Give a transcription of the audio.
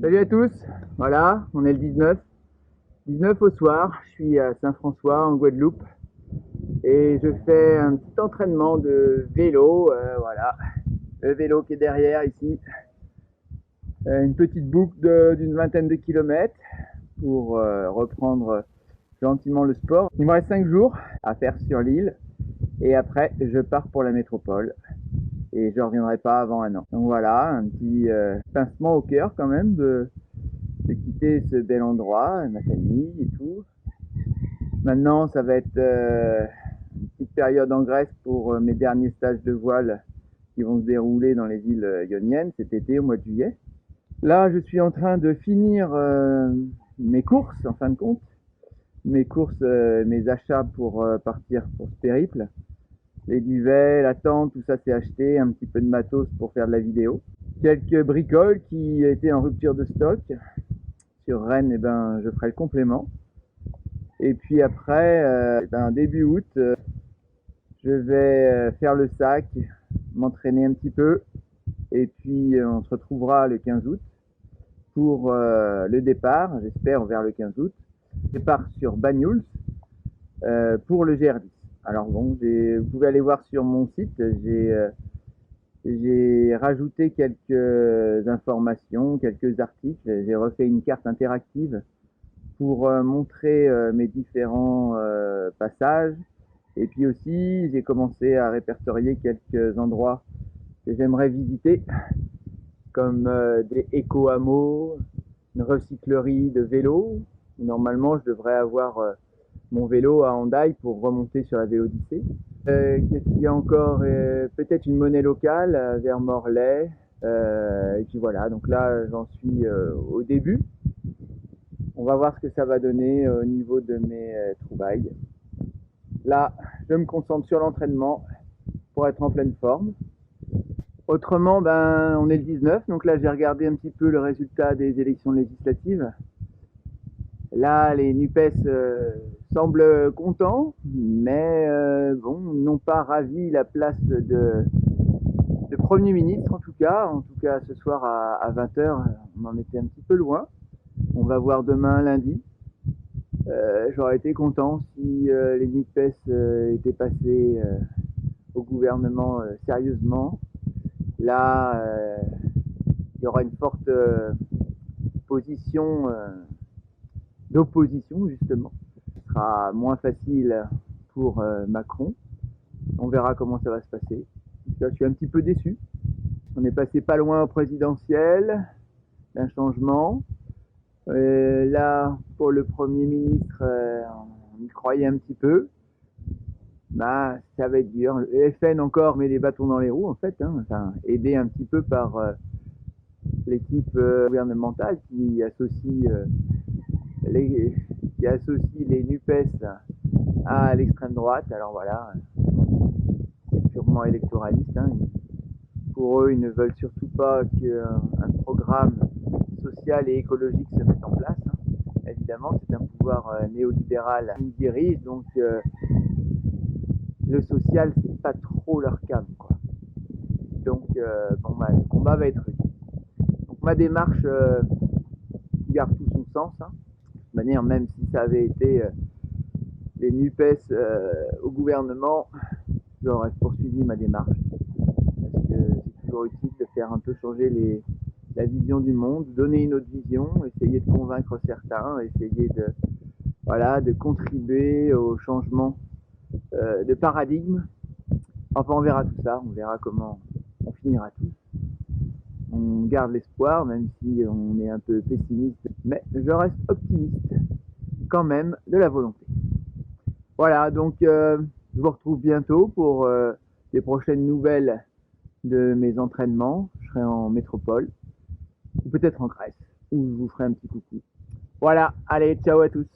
Salut à tous, voilà, on est le 19 au soir, je suis à Saint-François en Guadeloupe et je fais un petit entraînement de vélo, voilà, le vélo qui est derrière ici, une petite boucle d'une vingtaine de kilomètres pour reprendre gentiment le sport. Il me reste 5 jours à faire sur l'île et après je pars pour la métropole et je reviendrai pas avant un an. Donc voilà, un petit pincement au cœur quand même de quitter ce bel endroit, ma famille et tout. Maintenant, ça va être une petite période en Grèce pour mes derniers stages de voile qui vont se dérouler dans les îles ioniennes cet été, au mois de juillet. Là, je suis en train de finir mes courses, en fin de compte. Mes courses, mes achats pour partir pour ce périple. Les duvets, la tente, tout ça c'est acheté, un petit peu de matos pour faire de la vidéo. Quelques bricoles qui étaient en rupture de stock. Sur Rennes, eh ben, je ferai le complément. Et puis après, début août, je vais faire le sac, m'entraîner un petit peu. Et puis on se retrouvera le 15 août pour le départ, j'espère vers le 15 août. Départ sur Banyuls pour le GR10. Alors bon, vous pouvez aller voir sur mon site, j'ai rajouté quelques informations, quelques articles, j'ai refait une carte interactive pour montrer mes différents passages. Et puis aussi, j'ai commencé à répertorier quelques endroits que j'aimerais visiter, comme des éco-hameaux, une recyclerie de vélos. Normalement, je devrais avoir mon vélo à Hendaye pour remonter sur la Vélodyssée. Qu'est-ce qu'il y a encore? Peut-être une monnaie locale vers Morlaix. Et puis voilà, donc là, j'en suis au début. On va voir ce que ça va donner au niveau de mes trouvailles. Là, je me concentre sur l'entraînement pour être en pleine forme. Autrement, ben, on est le 19, donc là j'ai regardé un petit peu le résultat des élections législatives. Là, les NUPES semblent contents, mais bon, n'ont pas ravi la place de Premier ministre en tout cas. En tout cas, ce soir à 20h, on en était un petit peu loin. On va voir demain lundi. J'aurais été content si les NUPES étaient passés au gouvernement sérieusement. Là, il y aura une forte position d'opposition, justement. Ce sera moins facile pour Macron. On verra comment ça va se passer. Là, je suis un petit peu déçu. On est passé pas loin au présidentiel, d'un changement. Là, pour le Premier ministre, on y croyait un petit peu. Bah, ça va être dur. Le FN encore met des bâtons dans les roues, en fait, hein. Enfin, aidé un petit peu par l'équipe gouvernementale qui associe les NUPES à l'extrême droite. Alors voilà, c'est purement électoraliste, hein. Pour eux, ils ne veulent surtout pas qu'un programme social et écologique se mette en place, hein. Évidemment, c'est un pouvoir néolibéral qui nous dirige, donc le social, c'est pas trop leur cam, quoi. Donc, bon, bah, le combat va être rude. Donc, ma démarche garde tout son sens, hein. De toute manière, même si ça avait été les NUPES au gouvernement, j'aurais poursuivi ma démarche. Parce que c'est toujours utile de faire un peu changer la vision du monde, donner une autre vision, essayer de convaincre certains, essayer de contribuer au changement de paradigme. Enfin, on verra tout ça, on verra comment on finira tous. On garde l'espoir, même si on est un peu pessimiste, mais je reste optimiste quand même de la volonté. Voilà, donc je vous retrouve bientôt pour les prochaines nouvelles de mes entraînements. Je serai en métropole, ou peut-être en Grèce, où je vous ferai un petit coucou. Voilà, allez, ciao à tous.